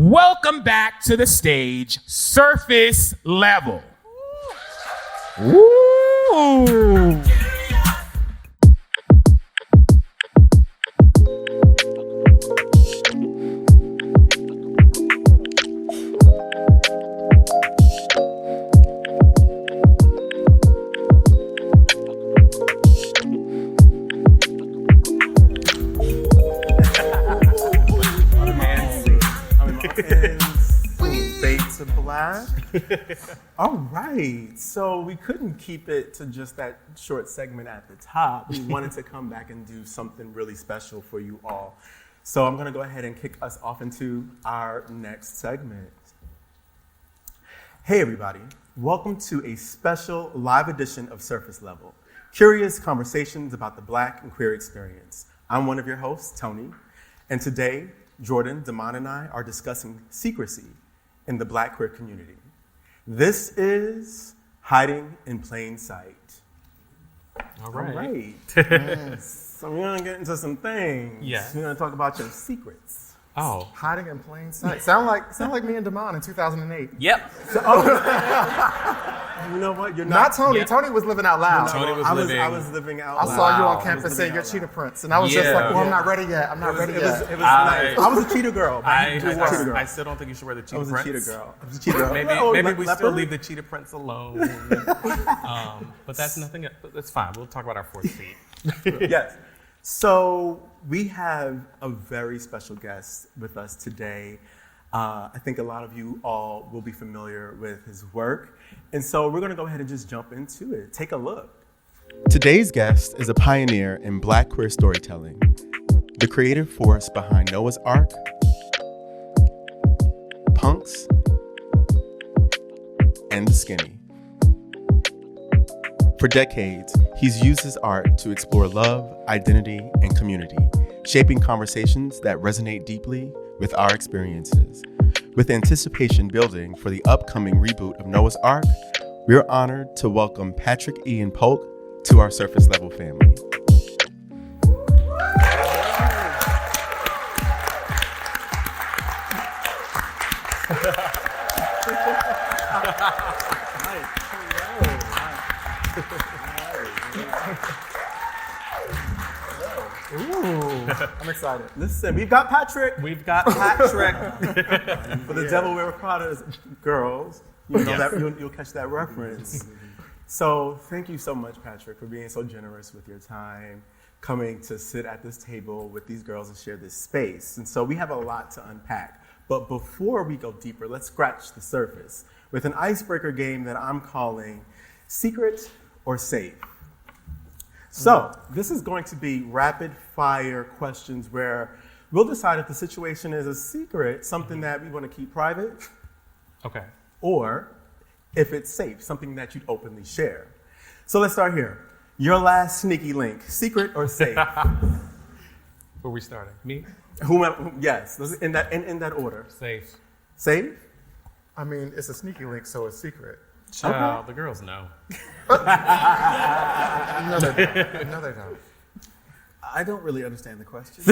Welcome back to the stage, Surface Level. Woo! All right, so we couldn't keep it to just that short segment at the top. We wanted to come back and do something really special for you all. So I'm gonna go ahead and kick us off into our next segment. Hey everybody, welcome to a special live edition of Surface Level, curious conversations about the Black and queer experience. I'm one of your hosts, Tony, and today, Jordan, Damon, and I are discussing secrecy in the Black queer community. This is Hiding in Plain Sight. All right. Yes. So we're gonna get into some things. Yeah. We're gonna talk about your secrets. Oh. Hiding in plain sight. Sound like me and Damon in 2008. Yep. So, you know what? You're Not Tony. Yep. Tony was living out loud. Tony was I living. was living out I loud. saw you Wow. on campus saying you're cheetah prince, and I was Yeah. just like, well, I'm Yeah. not ready yet. I'm not ready It yet. was nice. I was a cheetah girl. I still don't think you should wear the I cheetah was a prints. cheetah girl. I was a cheetah girl. Maybe we leopard? still leave the cheetah prints alone. But that's nothing. That's fine. We'll talk about our fourth seat. Yes. So we have a very special guest with us today. I think a lot of you all will be familiar with his work. And so we're going to go ahead and just jump into it. Take a look. Today's guest is a pioneer in Black queer storytelling, the creative force behind Noah's Ark, Punks, and The Skinny. For decades, he's used his art to explore love, identity, and community, shaping conversations that resonate deeply with our experiences. With anticipation building for the upcoming reboot of Noah's Ark, we're honored to welcome Patrik-Ian Polk to our Surface Level family. Ooh, I'm excited. Listen, we've got Patrick. We've got Patrick. For the Devil Wear Prada's girls, you know Yes. that you'll catch that reference. So thank you so much, Patrick, for being so generous with your time, coming to sit at this table with these girls and share this space. And so we have a lot to unpack. But before we go deeper, let's scratch the surface with an icebreaker game that I'm calling Secret or Safe. So this is going to be rapid fire questions where we'll decide if the situation is a secret, something that we want to keep private, Okay. or if it's safe, something that you'd openly share. So let's start here. Your last sneaky link, secret or safe? Where we starting? Me? Whomever, yes, in that order. Safe. Safe? I mean, it's a sneaky link, so it's secret. Child, the girls know. No, they don't. No, they don't. I don't really understand the question.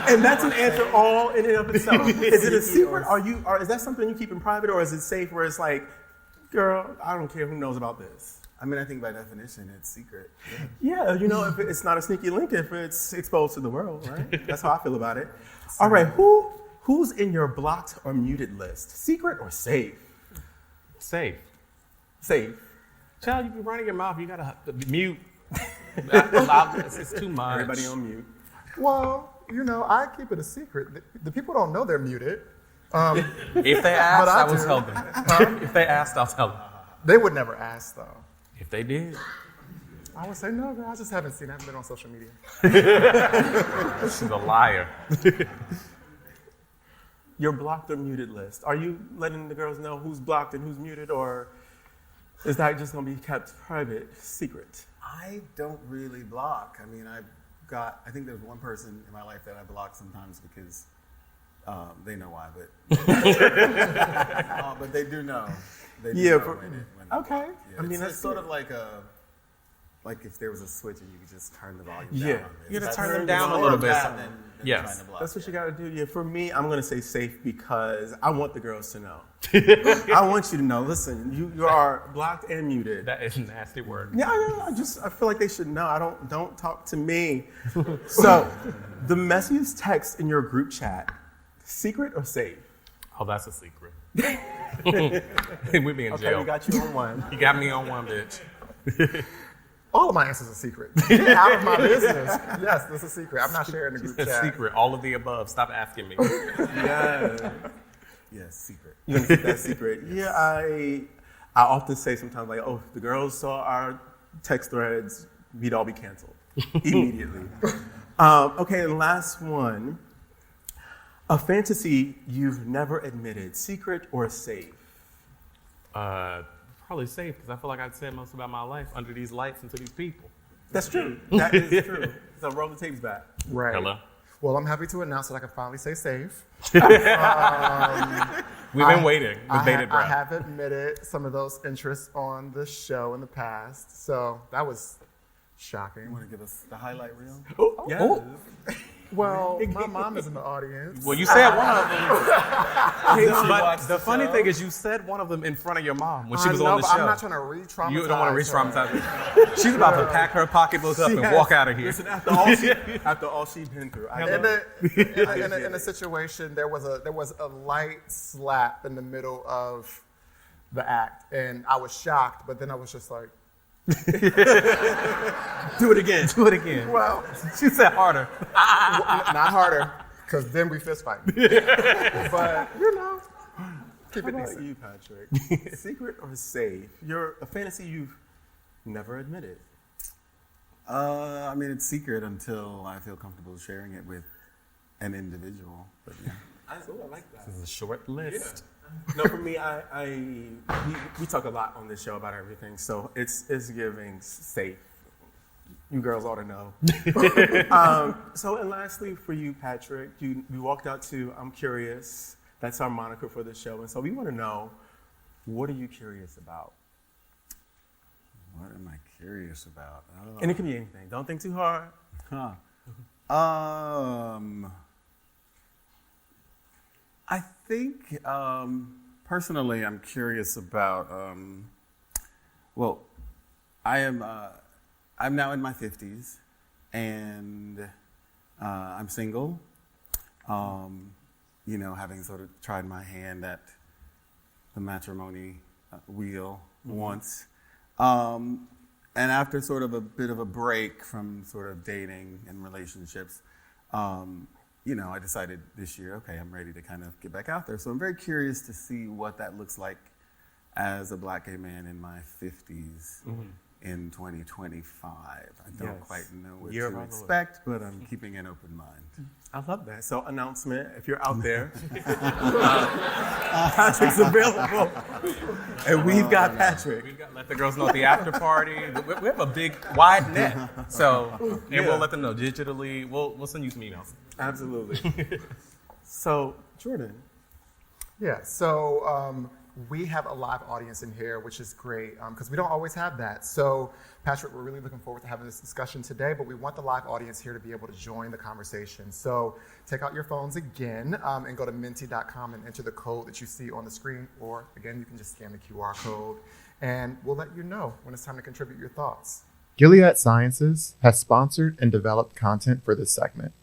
And that's an answer all in and of itself. Is it a secret? Or is that something you keep in private, or is it safe where it's like, girl, I don't care who knows about this? I mean, I think by definition, it's secret. Yeah, you know, if it's not a sneaky link, if it's exposed to the world, right? That's how I feel about it. All right, who's in your blocked or muted list? Secret or safe? Safe. Safe. Child, you be running your mouth. You gotta mute. It's too much. Everybody on mute. Well, you know, I keep it a secret. The people don't know they're muted. If they asked, But I I will do. tell them. If they asked, I'll tell them. They would never ask, though. If they did. I would say, no, girl, I just haven't seen it. I haven't been on social media. She's a liar. Your blocked or muted list. Are you letting the girls know who's blocked and who's muted, or is that just going to be kept private, secret? I don't really block. I mean, I think there's one person in my life that I block sometimes because they know why, but they do know. They do Yeah, know when okay. Yeah, I mean, it's that's sort good. of like like if there was a switch and you could just turn the volume Yeah. down on this. You gotta That's turn them more down a of little bit. that than Yes. trying to block That's what it. you gotta do. Yeah, for me, I'm gonna say safe because I want the girls to know. I want you to know. Listen, you are blocked and muted. That is a nasty word. Yeah, I feel like they should know. Don't talk to me. So, the messiest text in your group chat, secret or safe? Oh, that's a secret. We be in Okay, jail. we got you on one. You got me on one, bitch. All of my answers are secret. Get out of my business. Yes, this is a secret. I'm not sharing the group A chat. secret. All of the above. Stop asking me. Yeah. Yes, secret. You're gonna keep that secret. Yeah, I often say sometimes like, oh, if the girls saw our text threads, we'd all be canceled immediately. Okay, and last one. A fantasy you've never admitted, secret or safe? Probably safe because I feel like I've said most about my life under these lights and to these people. That's true. That is true. So roll the tapes back. Right. Hello. Well, I'm happy to announce that I can finally say safe. We've been waiting with bated I breath. have admitted some of those interests on the show in the past, so that was You shocking. want to give us the highlight reel? Yes. Well, my mom is in the audience. Well, you said one of them. watched But the the funny show? thing is, you said one of them in front of your mom when she I was know, on the but show. I'm not trying to re-traumatize You don't want to her. re-traumatize her. She's about to pack her pocketbook up and walk out of here. Listen, after all she's been through, I In know. the situation, there was a light slap in the middle of the act, and I was shocked. But then I was just like, Do it again. Do it again. well, She said harder. not harder, because then we fist fight. But keep How it about decent. you, Patrick? Secret or safe? You're a fantasy you've never admitted. I mean, it's secret until I feel comfortable sharing it with an individual. But yeah. I like that. This is a short list. No, for me, we talk a lot on this show about everything, so it's giving safe. You girls ought to know. So, and lastly, for you, Patrick, we walked out to I'm Curious. That's our moniker for the show, and so we want to know, what are you curious about? What am I curious about? And it can be anything. Don't think too hard. I think personally, I'm curious about. Well, I'm now in my 50s, and I'm single. Having sort of tried my hand at the matrimony wheel once. And after sort of a bit of a break from sort of dating and relationships, I decided this year, okay, I'm ready to kind of get back out there. So I'm very curious to see what that looks like as a Black gay man in my 50s in 2025. I don't Yes. quite know what Year of to our Lord. expect, but I'm keeping an open mind. I love that. So, announcement, if you're out there, Patrick's available. And we've got Patrick. We've got let the girls know at the after party. We have a big wide net, so we'll let them know digitally. We'll send you some emails. Absolutely. So, Jordan. Yeah, so we have a live audience in here, which is great because we don't always have that. So, Patrick, we're really looking forward to having this discussion today, but we want the live audience here to be able to join the conversation. So, take out your phones again and go to menti.com and enter the code that you see on the screen, or again, you can just scan the QR code, and we'll let you know when it's time to contribute your thoughts. Gilead Sciences has sponsored and developed content for this segment.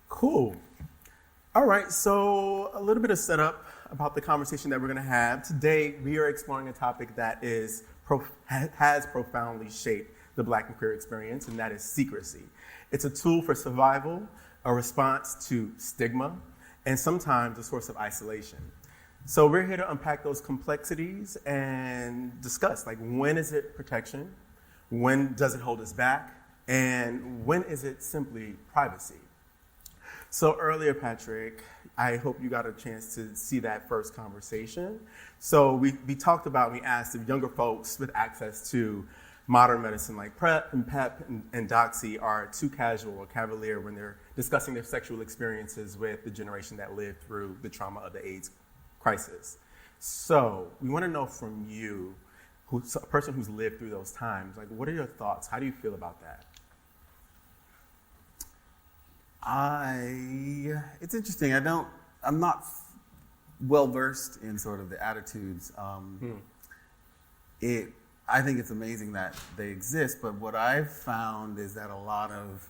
Cool. All right, so a little bit of setup about the conversation that we're going to have. Today, we are exploring a topic that has profoundly shaped the Black and queer experience, and that is secrecy. It's a tool for survival, a response to stigma, and sometimes a source of isolation. So we're here to unpack those complexities and discuss, like, when is it protection? When does it hold us back? And when is it simply privacy? So earlier, Patrick, I hope you got a chance to see that first conversation. So we talked about, we asked if younger folks with access to modern medicine like PrEP and PEP and Doxy are too casual or cavalier when they're discussing their sexual experiences with the generation that lived through the trauma of the AIDS crisis. So we want to know from you, who's a person who's lived through those times, like, what are your thoughts? How do you feel about that? It's interesting. I'm not well versed in sort of the attitudes. I think it's amazing that they exist, but what I've found is that a lot of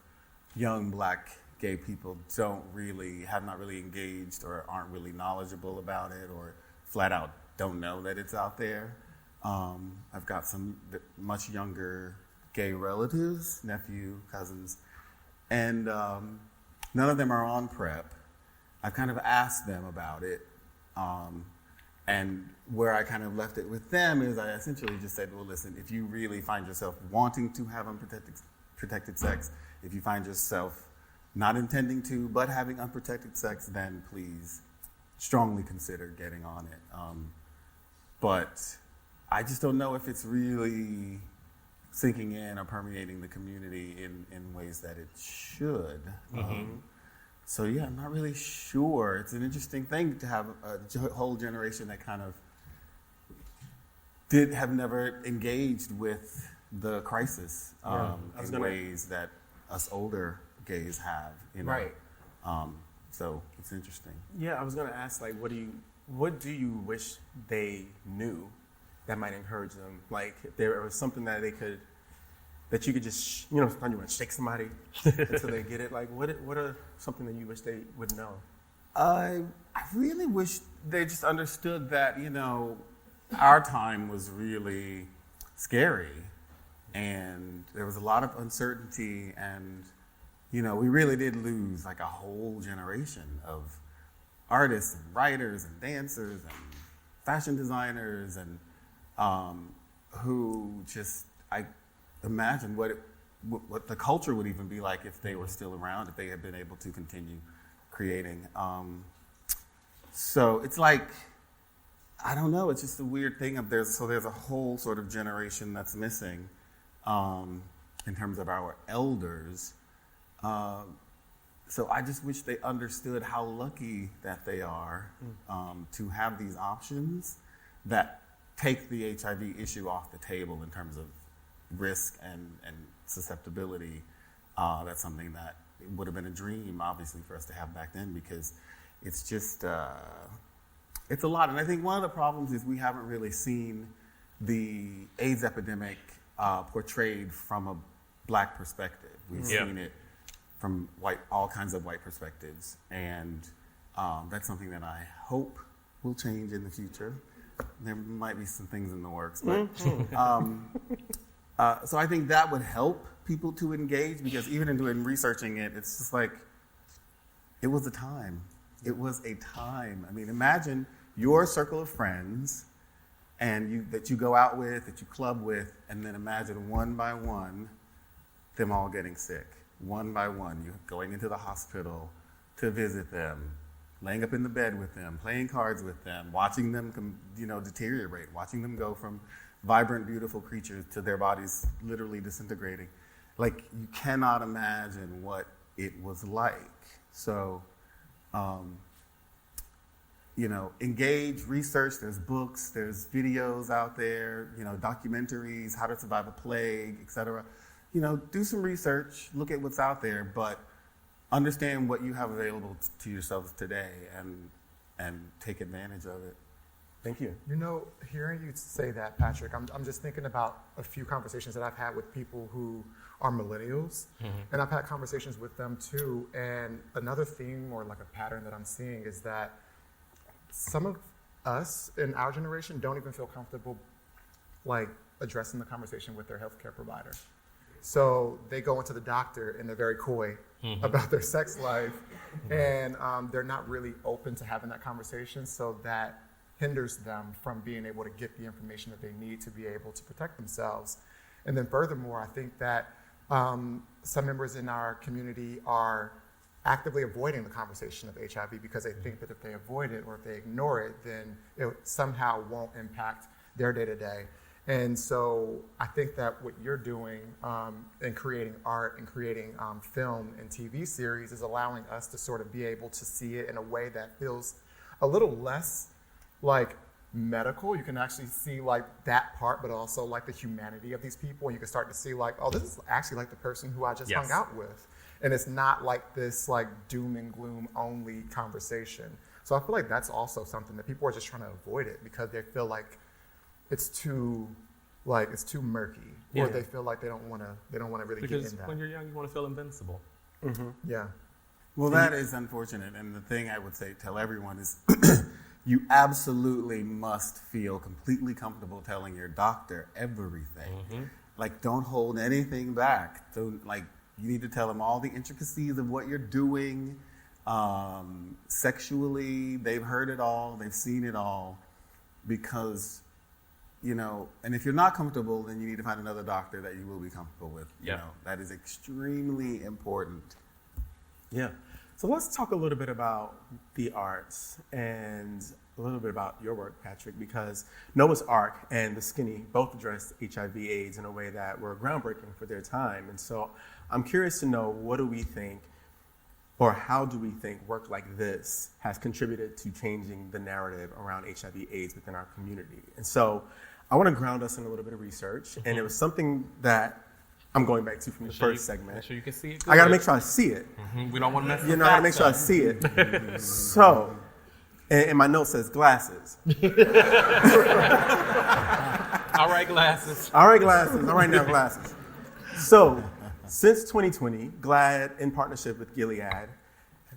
young Black gay people have not really engaged or aren't really knowledgeable about it, or flat out don't know that it's out there. I've got some much younger gay relatives, nephew, cousins, and none of them are on PrEP. I've kind of asked them about it. And where I kind of left it with them is I essentially just said, well, listen, if you really find yourself wanting to have unprotected sex, if you find yourself not intending to, but having unprotected sex, then please strongly consider getting on it. But I just don't know if it's really sinking in or permeating the community in ways that it should. So yeah, I'm not really sure. It's an interesting thing to have a whole generation that kind of have never engaged with the crisis in ways that us older gays have. Right. So it's interesting. Yeah, I was gonna ask, like, what do you wish they knew that might encourage them? Like, if there was something that you could just, sometimes you want to shake somebody until they get it. Like, what are something that you wish they would know? I really wish they just understood that, our time was really scary, and there was a lot of uncertainty, and, we really did lose like a whole generation of artists and writers and dancers and fashion designers, and who just, I imagine what the culture would even be like if they were still around, if they had been able to continue creating. So it's like, I don't know, it's just a weird thing of there's a whole sort of generation that's missing in terms of our elders. So I just wish they understood how lucky that they are to have these options that take the HIV issue off the table in terms of risk and susceptibility. That's something that would have been a dream, obviously, for us to have back then, because it's just, it's a lot. And I think one of the problems is we haven't really seen the AIDS epidemic portrayed from a Black perspective. We've seen it from all kinds of white perspectives. And that's something that I hope will change in the future. There might be some things in the works, but so I think that would help people to engage, because even in researching it, it's just like, it was a time. It was a time. I mean, imagine your circle of friends that you go out with, that you club with, and then imagine one by one, them all getting sick. One by one, you going into the hospital to visit them, laying up in the bed with them, playing cards with them, watching them, deteriorate, watching them go from vibrant, beautiful creatures to their bodies literally disintegrating. Like, you cannot imagine what it was like. So, engage, research. There's books, there's videos out there, documentaries, how to survive a plague, etc. Do some research, look at what's out there, but understand what you have available to yourselves today and take advantage of it. Thank you. Hearing you say that, Patrick, I'm just thinking about a few conversations that I've had with people who are millennials, and I've had conversations with them too. And another theme or like a pattern that I'm seeing is that some of us in our generation don't even feel comfortable like addressing the conversation with their healthcare provider. So they go into the doctor and they're very coy about their sex life, and they're not really open to having that conversation. So that hinders them from being able to get the information that they need to be able to protect themselves. And then furthermore, I think that some members in our community are actively avoiding the conversation of HIV because they think that if they avoid it or if they ignore it, then it somehow won't impact their day-to-day. And so I think that what you're doing in creating art and creating film and TV series is allowing us to sort of be able to see it in a way that feels a little less like medical. You can actually see like that part, but also like the humanity of these people. And you can start to see like, oh, this is actually like the person who I just hung out with. And it's not like this like doom and gloom only conversation. So I feel like that's also something that people are just trying to avoid it because they feel like it's too murky, or they feel like they don't want to really get in that. Because when you're young, you want to feel invincible. Mm-hmm. Yeah. Well, that is unfortunate. And the thing I would say, tell everyone is you absolutely must feel completely comfortable telling your doctor everything. Mm-hmm. Like, don't hold anything back. You need to tell them all the intricacies of what you're doing. Sexually, they've heard it all, they've seen it all, because, and if you're not comfortable, then you need to find another doctor that you will be comfortable with. You know, that is extremely important. Yeah. So let's talk a little bit about the arts and a little bit about your work, Patrick, because Noah's Ark and The Skinny both addressed HIV/AIDS in a way that were groundbreaking for their time. And so I'm curious to know, what do we think, or how do we think work like this has contributed to changing the narrative around HIV/AIDS within our community? And so I want to ground us in a little bit of research, and it was something that I'm going back to from the first segment. Make sure you can see it. I got to make sure I see it. Mm-hmm. We don't want to mess I got to make sure I see it. So, and my note says glasses. All right, glasses. All right, glasses. All right, now glasses. So, since 2020, GLAAD, in partnership with Gilead,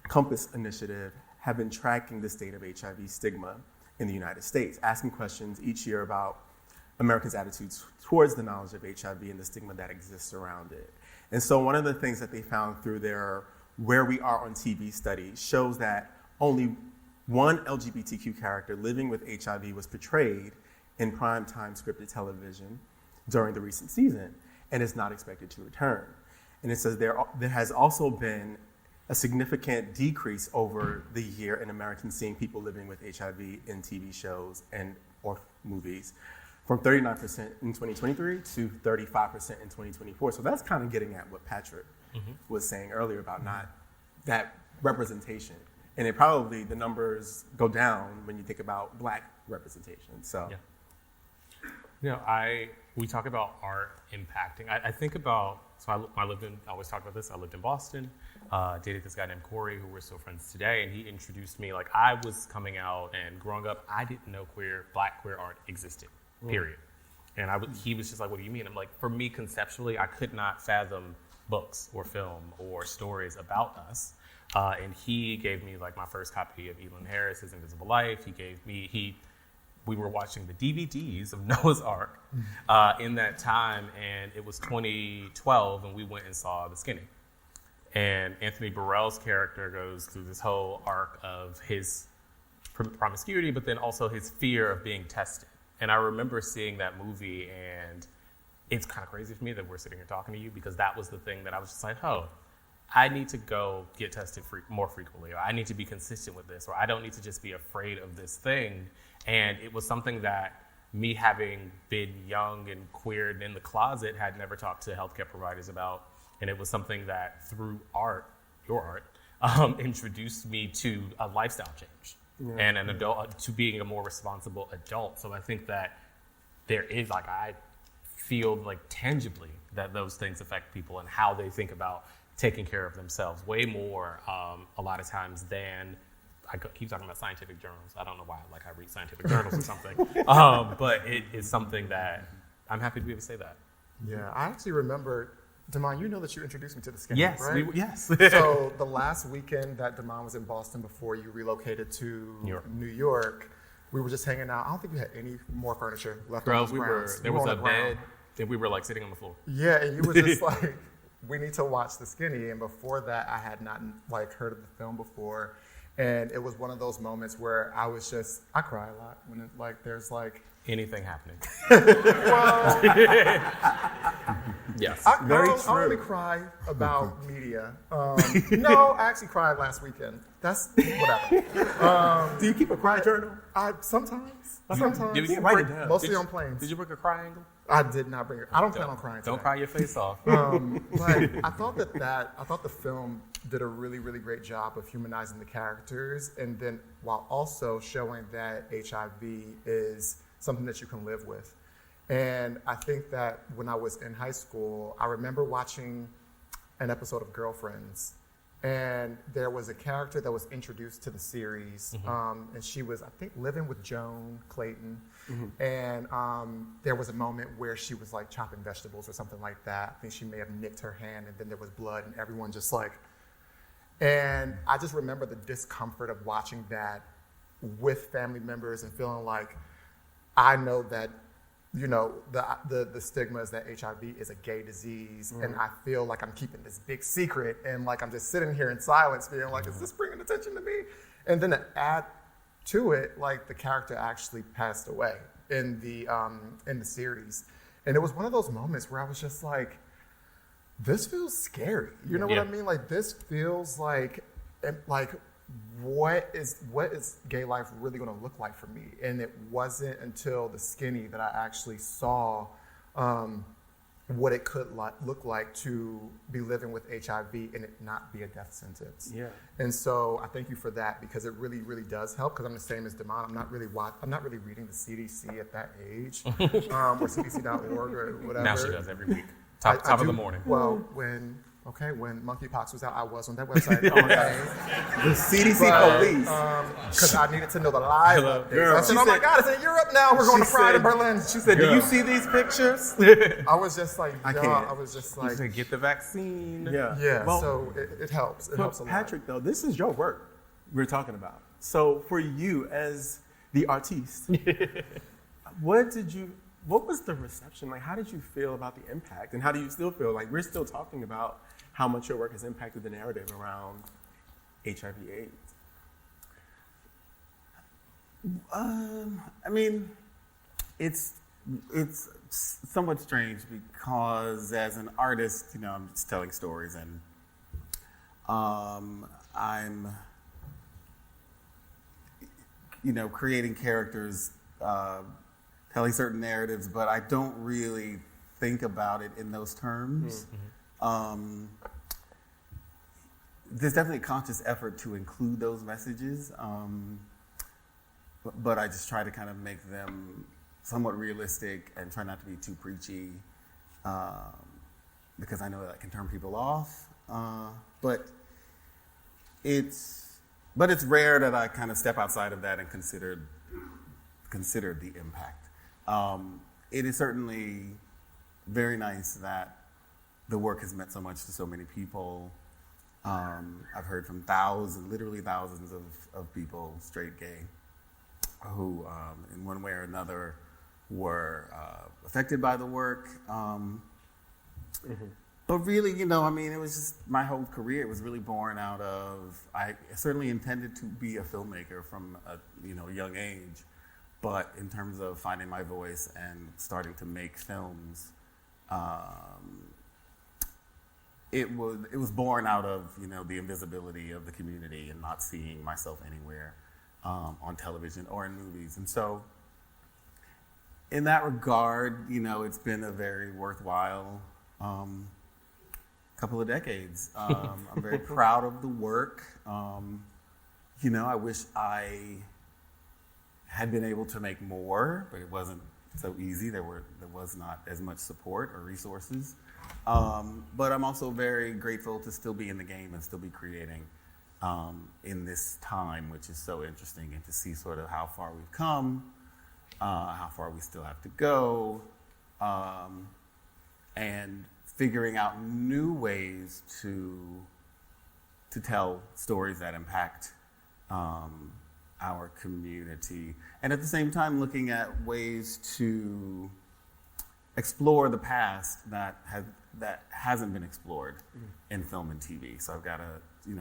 Compass Initiative, have been tracking the state of HIV stigma in the United States, asking questions each year about Americans' attitudes towards the knowledge of HIV and the stigma that exists around it. And so one of the things that they found through their Where We Are on TV study shows that only one LGBTQ character living with HIV was portrayed in primetime scripted television during the recent season and is not expected to return. And it says there has also been a significant decrease over the year in Americans seeing people living with HIV in TV shows or movies, from 39% in 2023 to 35% in 2024. So that's kind of getting at what Patrick was saying earlier about not that representation. And the numbers go down when you think about Black representation. So, we talk about art impacting. I think about, I always talk about this. I lived in Boston, dated this guy named Corey, who we're still friends today, and he introduced me. Like, I was coming out and growing up, I didn't know Black queer art existed, period. And he was just like, what do you mean? I'm like, for me, conceptually, I could not fathom books or film or stories about us. And he gave me like my first copy of Elin Harris's Invisible Life. We were watching the DVDs of Noah's Ark in that time, and it was 2012, and we went and saw The Skinny. And Anthony Burrell's character goes through this whole arc of his promiscuity, but then also his fear of being tested. And I remember seeing that movie, and it's kind of crazy for me that we're sitting here talking to you, because that was the thing that I was just like, I need to go get tested more frequently, or I need to be consistent with this, or I don't need to just be afraid of this thing. And it was something that me, having been young and queer and in the closet, had never talked to healthcare providers about. And it was something that through art, your art, introduced me to a lifestyle change and an adult, to being a more responsible adult. So I think that there is, like, I feel like tangibly that those things affect people and how they think about taking care of themselves way more a lot of times than, I keep talking about scientific journals. I don't know why, like, I read scientific journals or something. But it is something that I'm happy to be able to say that. Yeah, I actually remember, Damon, you know that you introduced me to The Skinny, yes, right? Yes. So the last weekend that Damon was in Boston before you relocated to New York, we were just hanging out. I don't think we had any more furniture left on those grounds. There was a bed, and we were like sitting on the floor. Yeah, and you were just like, we need to watch The Skinny. And before that, I had not like heard of the film before. And it was one of those moments where I cry a lot when there's like anything happening. Well, yes, I only cry about media. No, I actually cried last weekend. That's whatever. Do you keep a cry journal? Sometimes. Did you write it down? Mostly on planes. Did you book a cry angle? I did not bring it. I don't plan on crying. Don't today. cry your face off. But I thought I thought the film did a really, really great job of humanizing the characters, and then while also showing that HIV is something that you can live with. And I think that when I was in high school, I remember watching an episode of Girlfriends, and there was a character that was introduced to the series, and she was, I think, living with Joan Clayton, and there was a moment where she was like chopping vegetables or something like that. I think she may have nicked her hand, and then there was blood, and everyone just like, and I just remember the discomfort of watching that with family members and feeling like, I know that, you know, the stigma is that HIV is a gay disease, and I feel like I'm keeping this big secret, and like I'm just sitting here in silence being like, is this bringing attention to me? And then to add to it, like the character actually passed away in the series. And it was one of those moments where I was just like, this feels scary. You know what I mean? Like this feels like what is gay life really going to look like for me? And it wasn't until The Skinny that I actually saw what it could look like to be living with HIV and it not be a death sentence. Yeah. And so I thank you for that, because it really, really does help, because I'm the same as Damon. I'm not really reading the CDC at that age, or CDC.org or whatever. Now she does every week. Top of the morning. Well, when monkeypox was out, I was on that website. The CDC police. Because I needed to know the live updates. Girl, I said, oh my God, it's in Europe now. We're going to Pride in Berlin. She said, do you see these pictures? I was just like, I was just like, to get the vaccine. Yeah, well, so it helps. It helps a lot. Patrick, though, this is your work we're talking about. So for you as the artiste, what was the reception? Like, how did you feel about the impact? And how do you still feel? Like, we're still talking about how much your work has impacted the narrative around HIV/AIDS. I mean, it's somewhat strange, because as an artist, you know, I'm just telling stories, and I'm, you know, creating characters, telling certain narratives, but I don't really think about it in those terms. There's definitely a conscious effort to include those messages, but I just try to kind of make them somewhat realistic and try not to be too preachy, because I know that can turn people off. But it's rare that I kind of step outside of that and consider the impact. It is certainly very nice that the work has meant so much to so many people. I've heard from literally thousands of people, straight, gay, who in one way or another were affected by the work. But really, you know, I mean, it was just my whole career. It was really born out of, I certainly intended to be a filmmaker from a young age. But in terms of finding my voice and starting to make films, it was born out of, you know, the invisibility of the community and not seeing myself anywhere on television or in movies. And so in that regard, you know, it's been a very worthwhile couple of decades. I'm very proud of the work. You know, I wish I had been able to make more, but it wasn't so easy. There was not as much support or resources. But I'm also very grateful to still be in the game and still be creating in this time, which is so interesting, and to see sort of how far we've come, how far we still have to go, and figuring out new ways to tell stories that impact our community, and at the same time looking at ways to explore the past that hasn't been explored in film and TV. So I've got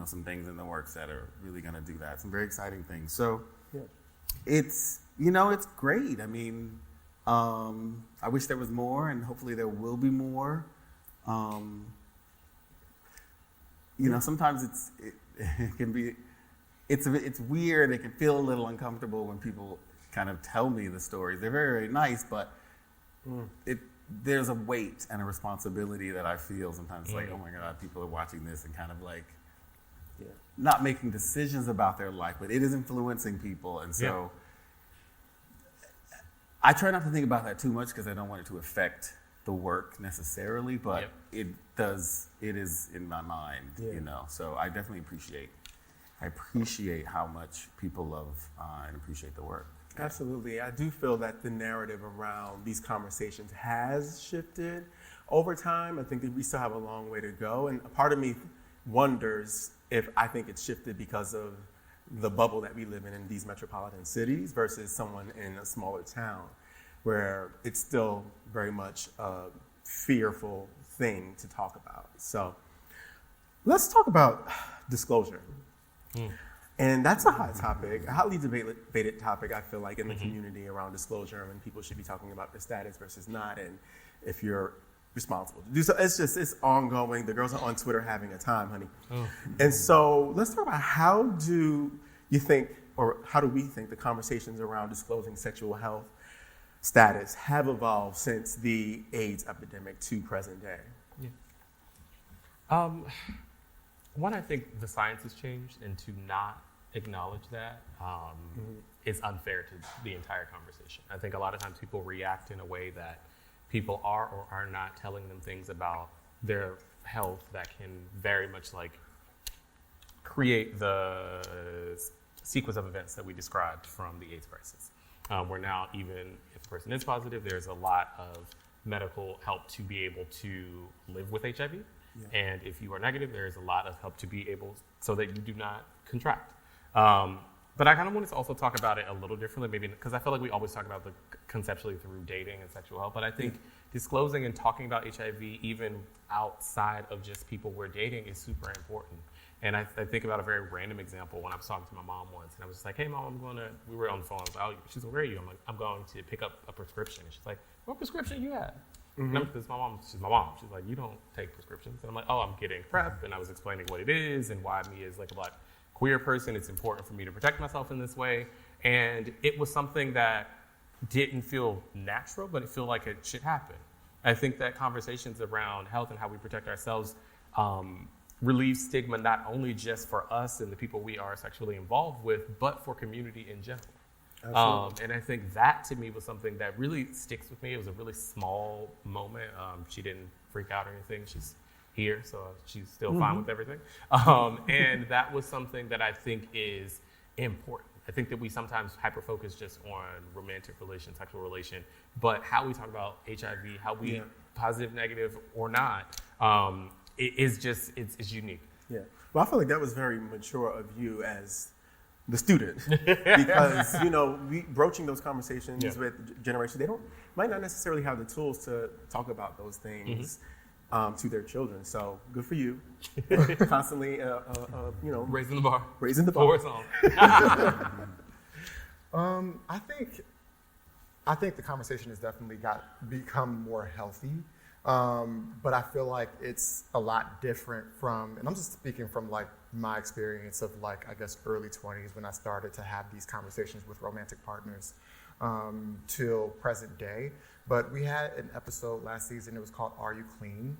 some things in the works that are really going to do that. Some very exciting things. So it's great. I mean, I wish there was more, and hopefully there will be more. Sometimes it can be. It's weird. It can feel a little uncomfortable when people kind of tell me the stories. They're very, very nice, but there's a weight and a responsibility that I feel sometimes, like, oh my God, people are watching this and kind of like not making decisions about their life, but it is influencing people. And so I try not to think about that too much because I don't want it to affect the work necessarily, but it is in my mind, you know. So I definitely appreciate how much people love and appreciate the work. Absolutely. I do feel that the narrative around these conversations has shifted over time. I think that we still have a long way to go. And a part of me wonders if I think it's shifted because of the bubble that we live in these metropolitan cities versus someone in a smaller town where it's still very much a fearful thing to talk about. So let's talk about disclosure. And that's a hot topic, a hotly debated topic, I feel like, in the community around disclosure, and people should be talking about their status versus not, and if you're responsible to do so. It's ongoing. The girls are on Twitter having a time, honey. And so let's talk about how do we think the conversations around disclosing sexual health status have evolved since the AIDS epidemic to present day? One, I think the science has changed, and to not acknowledge that is unfair to the entire conversation. I think a lot of times people react in a way that people are or are not telling them things about their health that can very much like create the sequence of events that we described from the AIDS crisis. Where now, even if the person is positive, there's a lot of medical help to be able to live with HIV. And if you are negative, there is a lot of help to be able so that you do not contract. But I kind of wanted to also talk about it a little differently, maybe because I feel like we always talk about the conceptually through dating and sexual health. But I think disclosing and talking about HIV, even outside of just people we're dating, is super important. And I think about a very random example when I was talking to my mom once, and I was just like, "Hey, Mom, we were on the phone. I was like, oh, she's like, where are you?" I'm like, "I'm going to pick up a prescription." And she's like, "What prescription you had?" And she's my mom. She's like, "You don't take prescriptions." And I'm like, "Oh, I'm getting PrEP." And I was explaining what it is and why me as like a Black queer person, it's important for me to protect myself in this way. And it was something that didn't feel natural, but it felt like it should happen. I think that conversations around health and how we protect ourselves relieve stigma not only just for us and the people we are sexually involved with, but for community in general. And I think that to me was something that really sticks with me. It was a really small moment. She didn't freak out or anything. She's here, so she's still fine with everything. And that was something that I think is important. I think that we sometimes hyper-focus just on romantic relation, sexual relation, but how we talk about HIV, how we positive, negative, or not, it's unique. Yeah. Well, I feel like that was very mature of you as the student, because broaching those conversations with generation, they might not necessarily have the tools to talk about those things to their children. So good for you, constantly, raising the bar. Forward song. I think the conversation has definitely become more healthy. But I feel like it's a lot different from, and I'm just speaking from like my experience of like, I guess, early 20s when I started to have these conversations with romantic partners till present day. But we had an episode last season, it was called "Are You Clean?"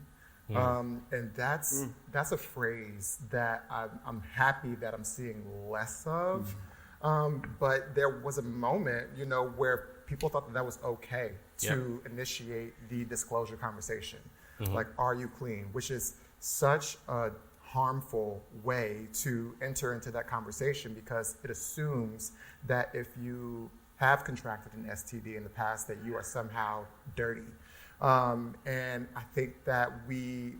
And that's a phrase that I'm happy that I'm seeing less of. But there was a moment, where people thought that was okay to initiate the disclosure conversation. Like, "Are you clean?" Which is such a harmful way to enter into that conversation, because it assumes that if you have contracted an STD in the past, that you are somehow dirty. And I think that we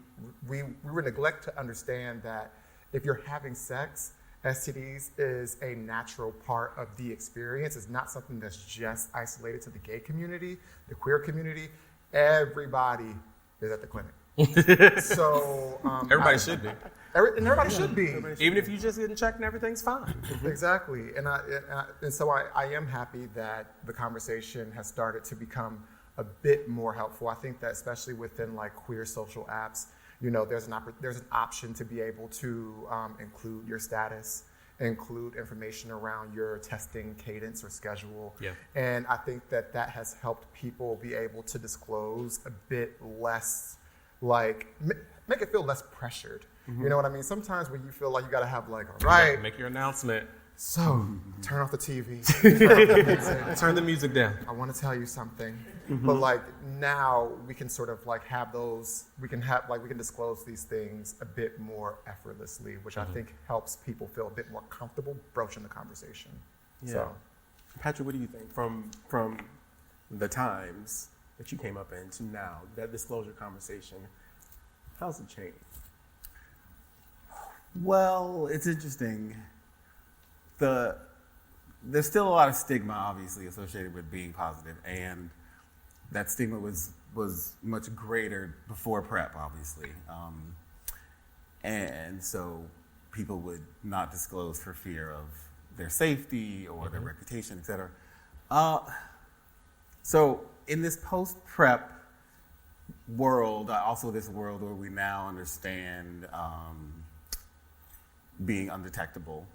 were neglect to understand that if you're having sex, STDs is a natural part of the experience. It's not something that's just isolated to the gay community, the queer community. Everybody is at the clinic. So everybody should be. Everybody should be. Even if you just getting checked and everything's fine. Exactly. And so I am happy that the conversation has started to become a bit more helpful. I think that especially within like queer social apps, there's an option to be able to include your status include information around your testing cadence or schedule. Yeah. And I think that has helped people be able to disclose a bit less, like, make it feel less pressured. You know what I mean? Sometimes when you feel like you got to have, like, all right, Make your announcement. so turn off the TV. Turn the music down. I want to tell you something. But like now we can sort of like have those, we can disclose these things a bit more effortlessly, which I think helps people feel a bit more comfortable broaching the conversation. Yeah. So, Patrick, what do you think from the times that you came up in to now, that disclosure conversation, how's it changed? Well, it's interesting. There's still a lot of stigma, obviously, associated with being positive, and that stigma was much greater before PrEP, obviously, and so people would not disclose for fear of their safety or their reputation, etc. So in this post-PrEP world, also this world where we now understand being undetectable.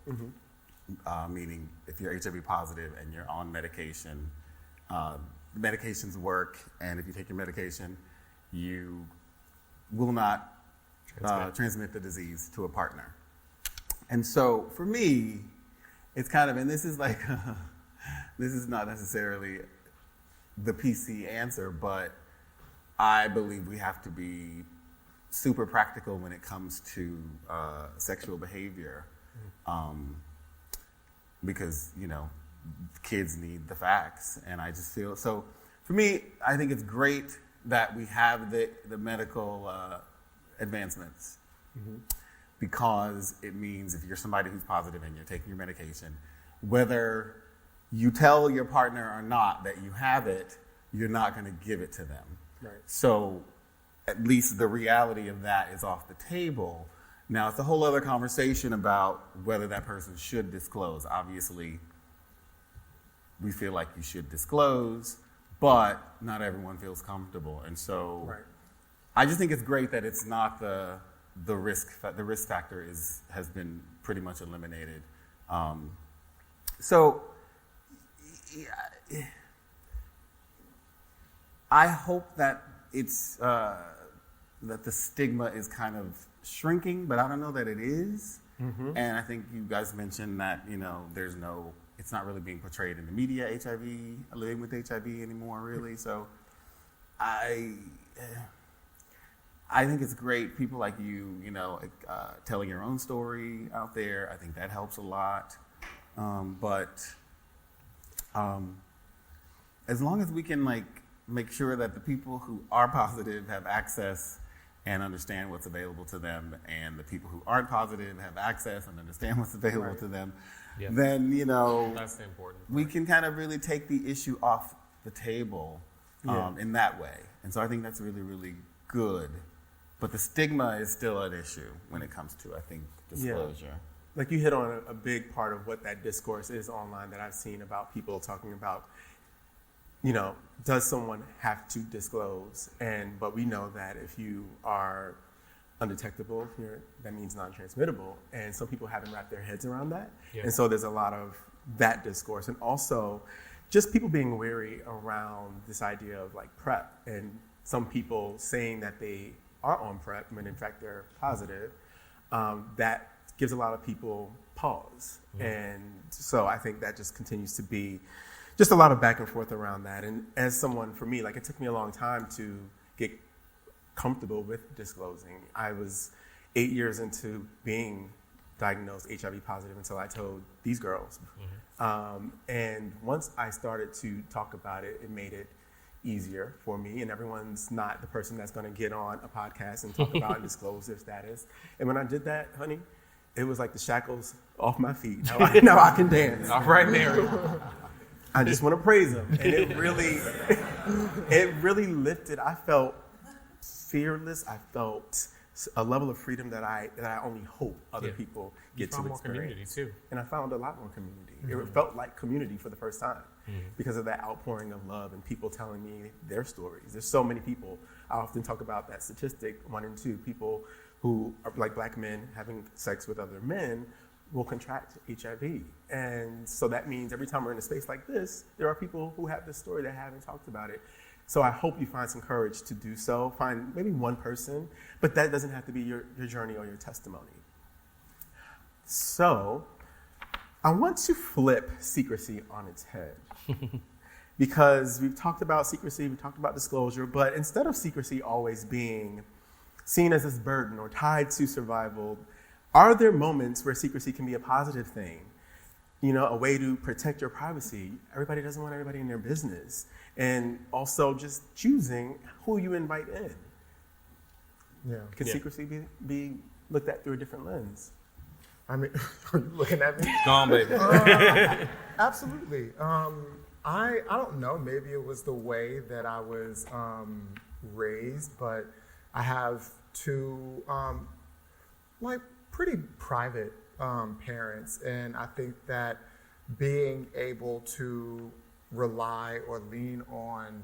Meaning if you're HIV positive and you're on medication, medications work, and if you take your medication, you will not transmit the disease to a partner. And so for me, it's kind of, and this is like, this is not necessarily the PC answer, but I believe we have to be super practical when it comes to sexual behavior. Because, you know, kids need the facts. And I just feel, so for me, I think it's great that we have the medical advancements because it means if you're somebody who's positive and you're taking your medication, whether you tell your partner or not that you have it, you're not going to give it to them. Right. So at least the reality of that is off the table. Now, it's a whole other conversation about whether that person should disclose. Obviously, we feel like you should disclose, but not everyone feels comfortable. And so I just think it's great that it's not the risk factor has been pretty much eliminated. So I hope that it's that the stigma is kind of shrinking, but I don't know that it is. And I think you guys mentioned that, you know, it's not really being portrayed in the media, living with HIV anymore, really. So I think it's great. People like you know, telling your own story out there, I think that helps a lot. But as long as we can make sure that the people who are positive have access and understand what's available to them, and the people who aren't positive have access and understand what's available to them, then, you know, That's the important part. we can kind of really take the issue off the table in that way. And so I think that's really, really good. But the stigma is still an issue when it comes to, I think, disclosure. Yeah. Like you hit on a big part of what that discourse is online that I've seen about people talking about, you know, does someone have to disclose? But we know that if you are undetectable, that means non-transmittable. And some people haven't wrapped their heads around that. Yeah. And so there's a lot of that discourse. And also just people being wary around this idea of like PrEP, and some people saying that they are on PrEP when in fact they're positive. That gives a lot of people pause. And so I think that just continues to be just a lot of back and forth around that. And as someone, for me, like it took me a long time to get comfortable with disclosing. I was 8 years into being diagnosed HIV positive until I told these girls. And once I started to talk about it, it made it easier for me. And everyone's not the person that's going to get on a podcast and talk about and disclose their status. And when I did that, honey, it was like the shackles off my feet. Now I can dance. All right, Mary. I just want to praise him. And it really lifted. I felt fearless. I felt a level of freedom that I only hope other people get to experience. More community too. And I found a lot more community. It felt like community for the first time because of that outpouring of love and people telling me their stories. There's so many people. I often talk about that statistic, 1 in 2 people who are like black men having sex with other men will contract HIV. And so that means every time we're in a space like this, there are people who have this story that haven't talked about it. So I hope you find some courage to do so. Find maybe one person, but that doesn't have to be your journey or your testimony. So I want to flip secrecy on its head. Because we've talked about secrecy, we've talked about disclosure, but instead of secrecy always being seen as this burden or tied to survival, are there moments where secrecy can be a positive thing? You know, a way to protect your privacy. Everybody doesn't want everybody in their business. And also just choosing who you invite in. Yeah. Can secrecy be looked at through a different lens? I mean, are you looking at me? Go on, baby. Absolutely. I don't know. Maybe it was the way that I was raised, but I have two pretty private parents, and I think that being able to rely or lean on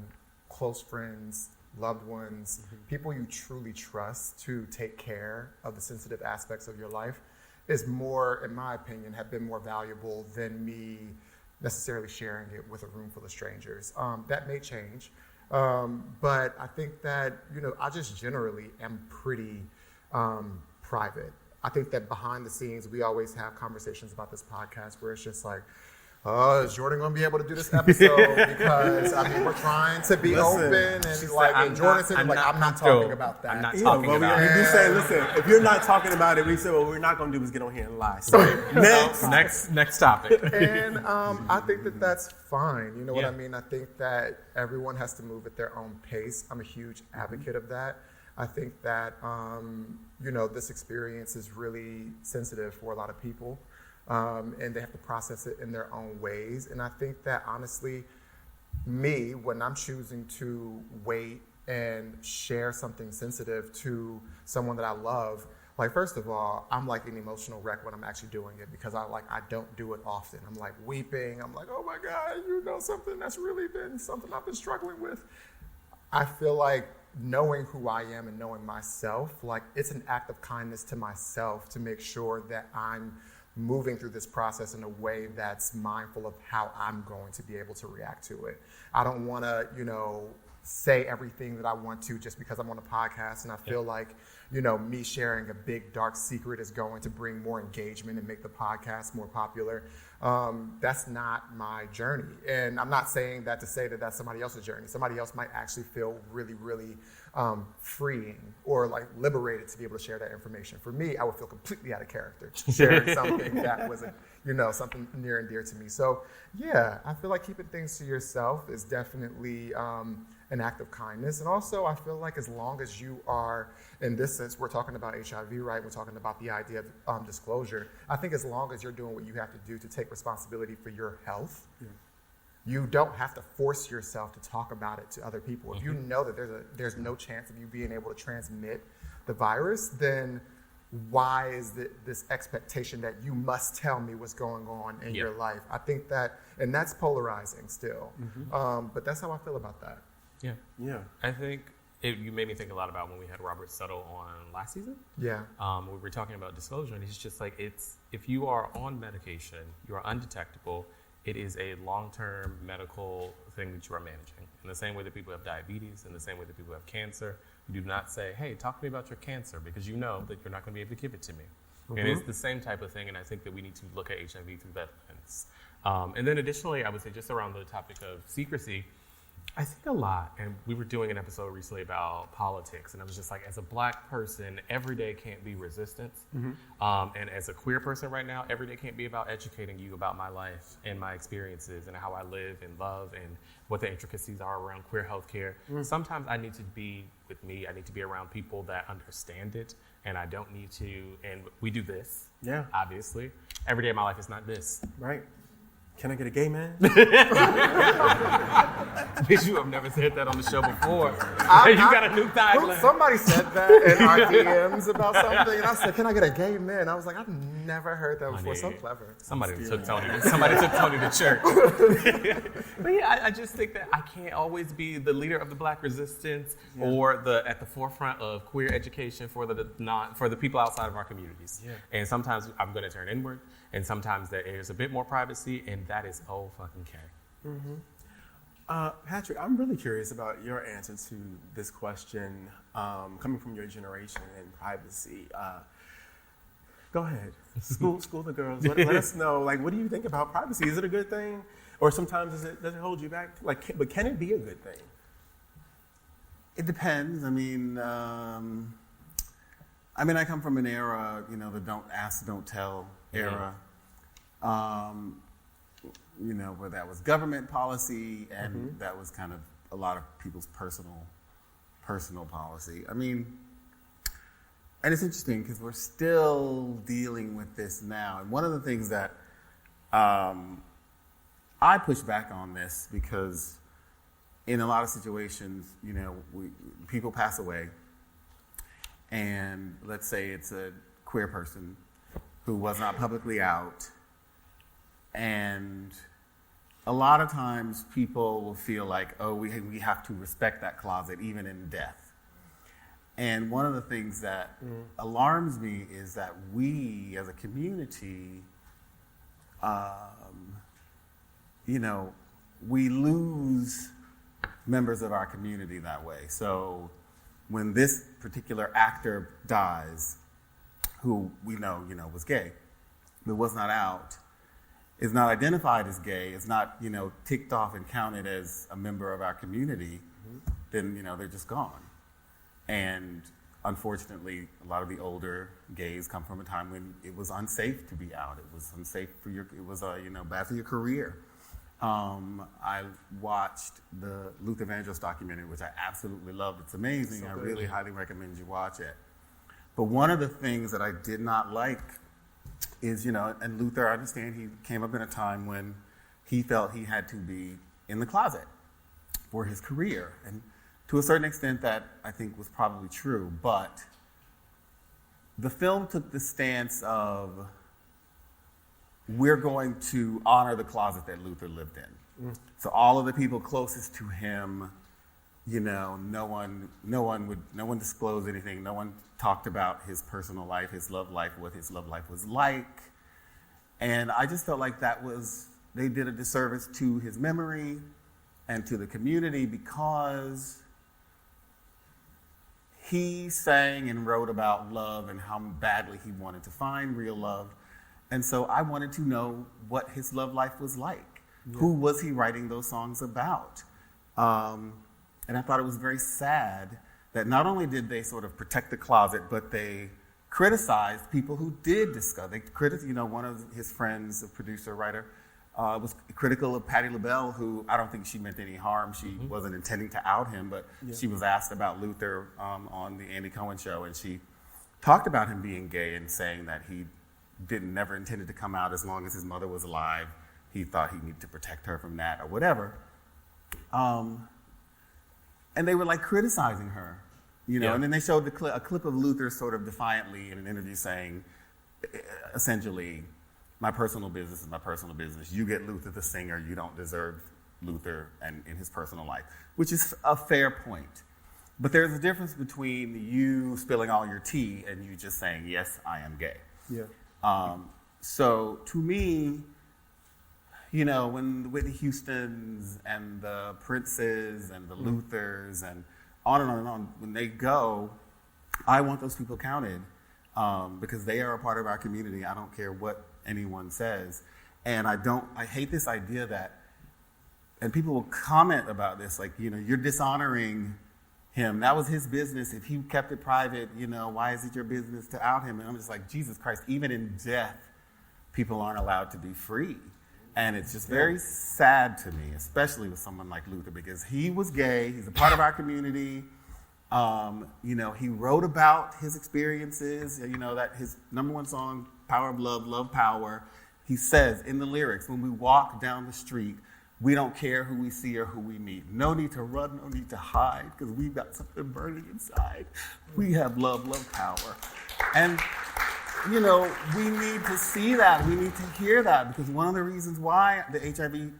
close friends, loved ones, people you truly trust to take care of the sensitive aspects of your life is more, in my opinion, have been more valuable than me necessarily sharing it with a room full of strangers. That may change, but I think that, I just generally am pretty private. I think that behind the scenes, we always have conversations about this podcast where it's just like, is Jordan going to be able to do this episode? Because, we're trying to be open, and Jordan said, I'm not talking about that. I'm not talking about it. We do say, listen, if you're not talking about it, we say, what we're not going to do is get on here and lie. So next topic. And I think that that's fine. You know what I mean? I think that everyone has to move at their own pace. I'm a huge advocate of that. I think that, this experience is really sensitive for a lot of people. And they have to process it in their own ways. And I think that, honestly, when I'm choosing to wait and share something sensitive to someone that I love, first of all, I'm like an emotional wreck when I'm actually doing it, because I don't do it often. I'm weeping. I'm oh my God, something that's really been something I've been struggling with. I feel like knowing who I am and knowing myself, it's an act of kindness to myself to make sure that I'm moving through this process in a way that's mindful of how I'm going to be able to react to it. I don't want to, say everything that I want to just because I'm on a podcast, and I feel like, me sharing a big dark secret is going to bring more engagement and make the podcast more popular. That's not my journey. And I'm not saying that to say that that's somebody else's journey. Somebody else might actually feel really, really freeing or liberated to be able to share that information. For me, I would feel completely out of character sharing something that was, something near and dear to me. So yeah, I feel like keeping things to yourself is definitely an act of kindness. And also, I feel like as long as you are, in this sense, we're talking about HIV, right? We're talking about the idea of disclosure. I think as long as you're doing what you have to do to take responsibility for your health, you don't have to force yourself to talk about it to other people. If you know that there's no chance of you being able to transmit the virus, then why is this expectation that you must tell me what's going on in your life? I think that, and that's polarizing still. But that's how I feel about that. Yeah. I think you made me think a lot about when we had Robert Settle on last season. Yeah. We were talking about disclosure, and he's just if you are on medication, you are undetectable. It is a long-term medical thing that you are managing. In the same way that people have diabetes, in the same way that people have cancer, you do not say, hey, talk to me about your cancer, because you know that you're not going to be able to give it to me. And it's the same type of thing, and I think that we need to look at HIV through that lens. And then additionally, I would say just around the topic of secrecy, I think a lot, and we were doing an episode recently about politics, and I was just as a Black person, every day can't be resistance. And as a queer person right now, every day can't be about educating you about my life and my experiences and how I live and love and what the intricacies are around queer healthcare. Sometimes I need to be with me. I need to be around people that understand it, and I don't need to, and we do this, obviously. Every day of my life is not this. Right. Can I get a gay man? Bitch, you have never said that on the show before. You got a new tagline. Somebody said that in our DMs about something, and I said, "Can I get a gay man?" I was like, "I've never heard that before." So clever. Somebody took Tony to church. But yeah, I just think that I can't always be the leader of the Black resistance or at the forefront of queer education for the people outside of our communities. Yeah. And sometimes I'm going to turn inward, and sometimes there is a bit more privacy, and that is fucking okay. Mm-hmm. Patrick, I'm really curious about your answer to this question, coming from your generation and privacy. Go ahead, school the girls. Let us know. Like, what do you think about privacy? Is it a good thing, or sometimes does it hold you back? Like, but can it be a good thing? It depends. I mean, I come from an era, the don't ask, don't tell era. Where that was government policy and that was kind of a lot of people's personal policy. I mean, and it's interesting because we're still dealing with this now. And one of the things that I push back on this because in a lot of situations, people pass away, and let's say it's a queer person who was not publicly out. And a lot of times people will feel like, oh, we have to respect that closet even in death. And one of the things that alarms me is that we as a community, we lose members of our community that way. So when this particular actor dies, who we know, was gay, but was not out, is not identified as gay, is not, ticked off and counted as a member of our community, then, they're just gone. And unfortunately, a lot of the older gays come from a time when it was unsafe to be out. It was unsafe bad for your career. I watched the Luther Vandross documentary, which I absolutely loved. It's amazing. I really highly recommend you watch it. But one of the things that I did not like is, and Luther, I understand he came up in a time when he felt he had to be in the closet for his career. And to a certain extent that I think was probably true, but the film took the stance of we're going to honor the closet that Luther lived in. So all of the people closest to him, no one disclosed anything. No one talked about his personal life, his love life, what his love life was like. And I just felt like they did a disservice to his memory and to the community because he sang and wrote about love and how badly he wanted to find real love. And so I wanted to know what his love life was like. Yeah. Who was he writing those songs about? And I thought it was very sad that not only did they sort of protect the closet, but they criticized people who did discuss. They criticized, one of his friends, a producer, writer, was critical of Patti LaBelle, who I don't think she meant any harm. She wasn't intending to out him, but she was asked about Luther on the Andy Cohen show, and she talked about him being gay and saying that he never intended to come out as long as his mother was alive. He thought he needed to protect her from that or whatever. And they were like criticizing her, and then they showed a clip of Luther sort of defiantly in an interview saying, essentially, my personal business is my personal business. You get Luther the singer, you don't deserve Luther and in his personal life, which is a fair point. But there's a difference between you spilling all your tea and you just saying, yes, I am gay. Yeah. So to me, when the Whitney Houstons and the Princes and the Luthers and on and on and on, when they go, I want those people counted because they are a part of our community. I don't care what anyone says. And I hate this idea that, and people will comment about this, like, you're dishonoring him. That was his business. If he kept it private, why is it your business to out him? And I'm just like, Jesus Christ, even in death, people aren't allowed to be free. And it's just very sad to me, especially with someone like Luther, because he was gay. He's a part of our community. He wrote about his experiences, that his number one song, Power of Love, Love Power. He says in the lyrics, when we walk down the street, we don't care who we see or who we meet. No need to run, no need to hide, because we've got something burning inside. We have love, love power. And, you know, we need to see that. We need to hear that, because one of the reasons why the HIV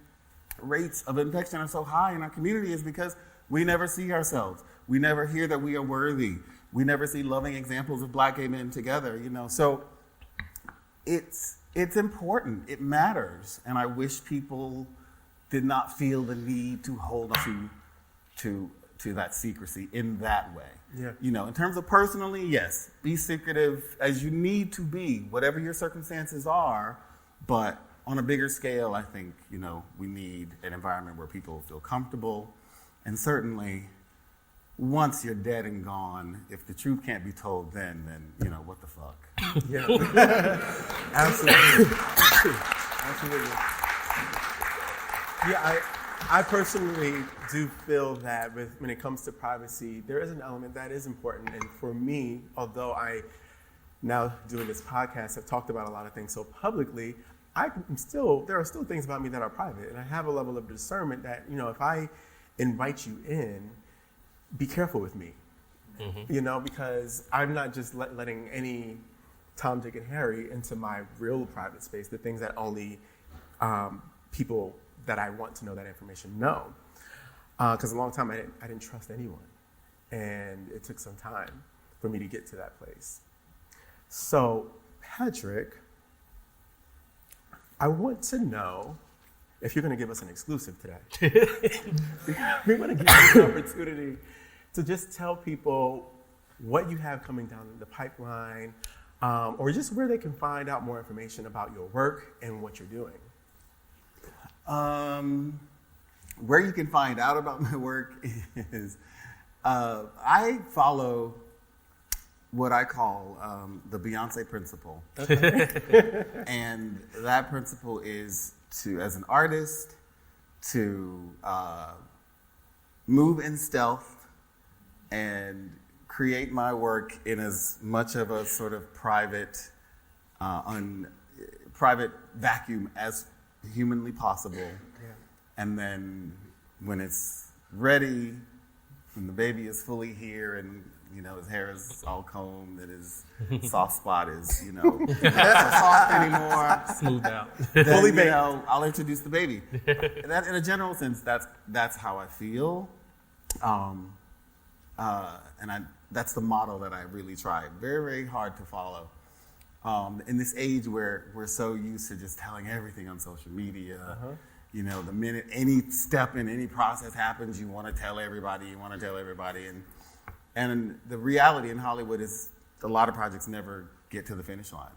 rates of infection are so high in our community is because we never see ourselves. We never hear that we are worthy. We never see loving examples of Black gay men together, you know. So it's important. It matters. And I wish people did not feel the need to hold on to that secrecy in that way. Yeah. You know, in terms of personally, yes, be secretive as you need to be, whatever your circumstances are. But on a bigger scale, I think, you know, we need an environment where people feel comfortable. And certainly, once you're dead and gone, if the truth can't be told then, you know, what the fuck? Yeah. Absolutely. Absolutely. Yeah, I personally do feel that when it comes to privacy, there is an element that is important. And for me, although I, now doing this podcast, have talked about a lot of things so publicly, there are still things about me that are private. And I have a level of discernment that, you know, if I invite you in, be careful with me. Mm-hmm. You know, because I'm not just letting any Tom, Dick, and Harry into my real private space, the things that only people that I want to know that information know. Because a long time I didn't trust anyone. And it took some time for me to get to that place. So, Patrick, I want to know if you're going to give us an exclusive today. We want to give you an opportunity to just tell people what you have coming down the pipeline, or just where they can find out more information about your work and what you're doing. Where you can find out about my work is I follow what I call the Beyonce principle. And that principle is to, as an artist, to move in stealth and create my work in as much of a sort of private vacuum as humanly possible. Yeah. And then when it's ready, when the baby is fully here and, you know, his hair is all combed and his soft spot is, you know, not so soft anymore. Smooth out. Then, you know, I'll introduce the baby. And that, in a general sense, that's how I feel. That's the model that I really tried very, very hard to follow. In this age where we're so used to just telling everything on social media, you know, the minute any step in any process happens, you want to tell everybody, and the reality in Hollywood is a lot of projects never get to the finish line.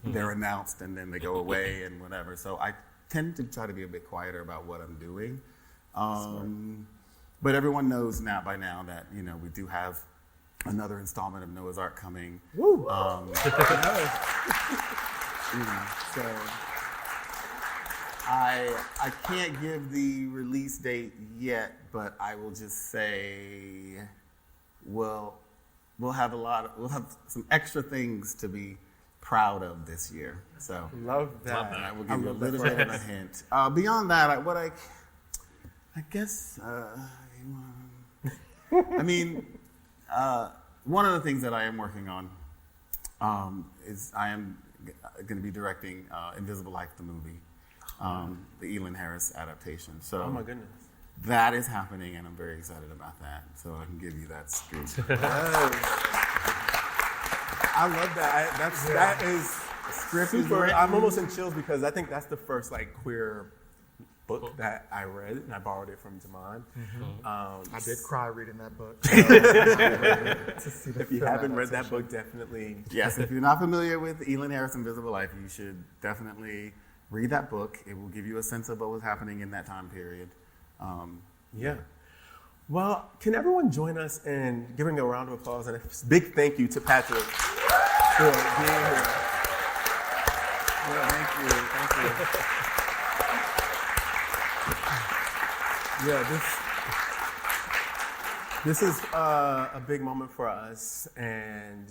Mm-hmm. They're announced and then they go away and whatever. So I tend to try to be a bit quieter about what I'm doing. But everyone knows by now that, you know, we do have another installment of Noah's Ark coming. Woo! You know, so I can't give the release date yet, but I will just say we'll have some extra things to be proud of this year. So love that. I will give you a little bit of a hint. Beyond that, I guess I mean, one of the things that I am working on is I am going to be directing Invisible Life, the movie, the Elin Harris adaptation. So, oh my goodness, that is happening, and I'm very excited about that. So I can give you that scoop. I love that. That is super. I'm almost in chills because I think that's the first queer book that I read, and I borrowed it from Damon. Mm-hmm. I did cry reading that book. If you haven't read that book, definitely. Yes, if you're not familiar with Elin Harris' Invisible Life, you should definitely read that book. It will give you a sense of what was happening in that time period. Yeah. Well, can everyone join us in giving a round of applause and a big thank you to Patrick for being here. Yeah, thank you. Yeah, this is a big moment for us, and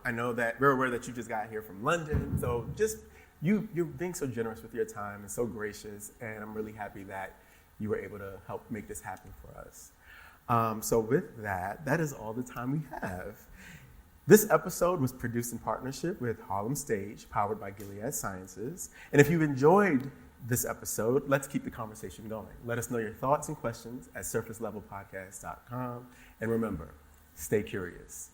I know that we're aware that you just got here from London, so just you're being so generous with your time and so gracious, and I'm really happy that you were able to help make this happen for us. So with that, that is all the time we have. This episode was produced in partnership with Harlem Stage, powered by Gilead Sciences. And if you've enjoyed this episode, let's keep the conversation going. Let us know your thoughts and questions at surfacelevelpodcast.com. And remember, stay curious.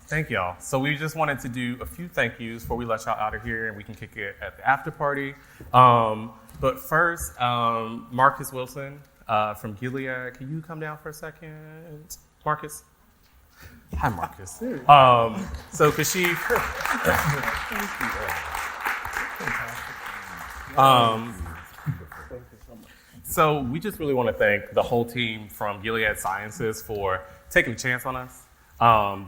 Thank y'all. So we just wanted to do a few thank yous before we let y'all out of here and we can kick it at the after party. But first, Marcus Wilson from Gilead. Can you come down for a second? Marcus? Hi, Marcus. So Kashif. So we just really want to thank the whole team from Gilead Sciences for taking a chance on us.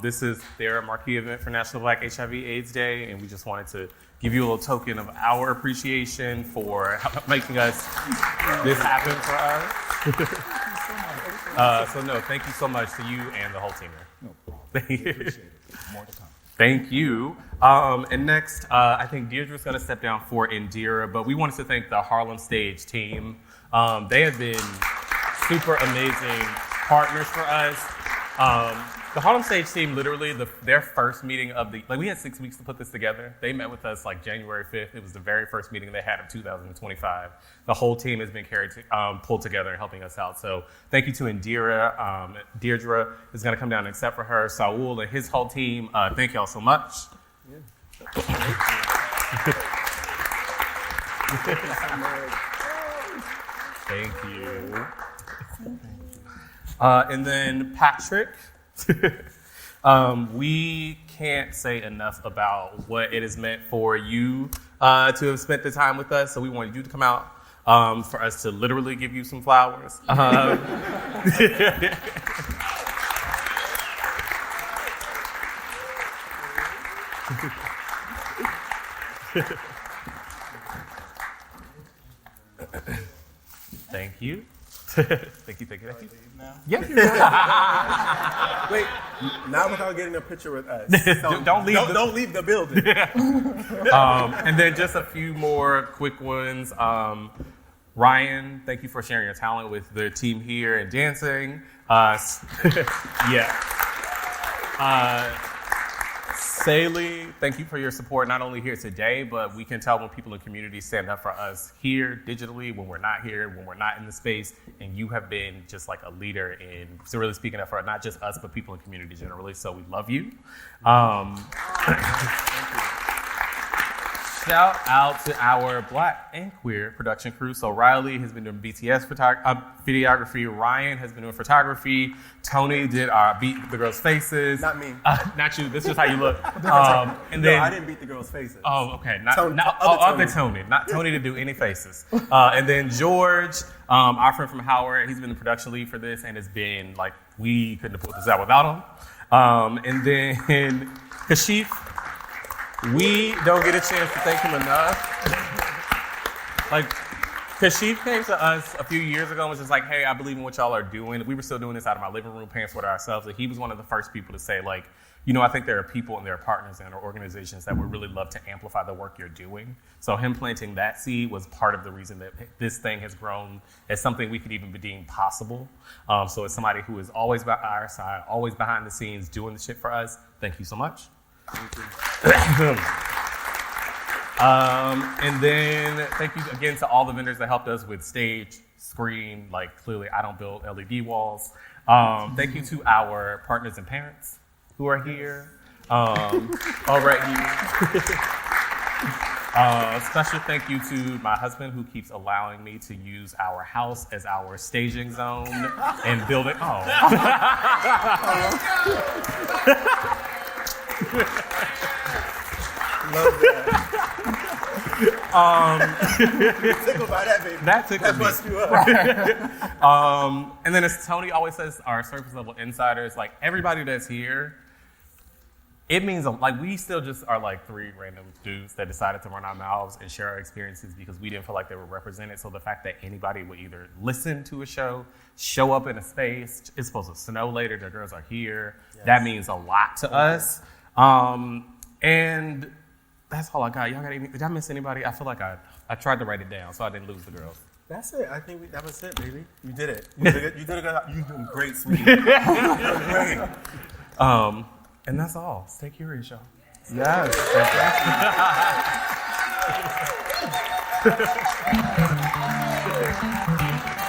This is their marquee event for National Black HIV/AIDS Day, and we just wanted to give you a little token of our appreciation for making this happen for us. So no, thank you so much to you and the whole team there. No, thank you. appreciate it. More to come. Thank you. And next, I think Deirdre's going to step down for Indira, but we wanted to thank the Harlem Stage team. They have been super amazing partners for us. The Harlem Stage team, literally, their first meeting of we had 6 weeks to put this together. They met with us January 5th. It was the very first meeting they had of 2025. The whole team has been pulled together and helping us out. So thank you to Indira. Deirdre is going to come down and accept for her. Saul and his whole team, thank y'all so much. Yeah. Thank you. And then Patrick. We can't say enough about what it has meant for you to have spent the time with us. So we wanted you to come out for us to literally give you some flowers. Thank you. Thank you. Yeah. Wait, not without getting a picture with us. So Don't leave the building. And then just a few more quick ones. Ryan, thank you for sharing your talent with the team here and dancing. Yeah. Saley, thank you for your support, not only here today, but we can tell when people in the community stand up for us here digitally, when we're not here, when we're not in the space, and you have been just like a leader in really speaking up for not just us, but people in the community generally, so we love you. Shout out to our Black and queer production crew. So Riley has been doing BTS videography. Ryan has been doing photography. Tony did beat the girls' faces. Not me. Not you. This is how you look. And then I didn't beat the girls' faces. Oh, okay. Other Tony. Not Tony to do any faces. And then George, our friend from Howard, he's been the production lead for this and has been we couldn't have put this out without him. And then Kashif. We don't get a chance to thank him enough. Kashif came to us a few years ago and was just like, hey, I believe in what y'all are doing. We were still doing this out of my living room, paying for it ourselves. He was one of the first people to say, I think there are people and there are partners and there are organizations that would really love to amplify the work you're doing. So him planting that seed was part of the reason that this thing has grown as something we could even be deemed possible. So as somebody who is always by our side, always behind the scenes, doing the shit for us, thank you so much. And then thank you again to all the vendors that helped us with stage, screen, clearly I don't build LED walls. Thank you to our partners and parents who are here. All right here. Special thank you to my husband who keeps allowing me to use our house as our staging zone and building. Love that. Tickled by that, baby. That tickled me. Bust you up. And then as Tony always says, our surface level insiders, everybody that's here, it means, like, we still just are like three random dudes that decided to run our mouths and share our experiences because we didn't feel like they were represented. So the fact that anybody would either listen to a show, show up in a space, it's supposed to snow later, the girls are here. Yes. That means a lot to us. And that's all I got. Y'all got anything? Did I miss anybody? I feel like I tried to write it down so I didn't lose the girls. That's it. I think that was it, baby. You did it. You did it. You did it. You doing great, sweetie. You're great. And that's all. Stay curious, y'all. Yes. Thank you.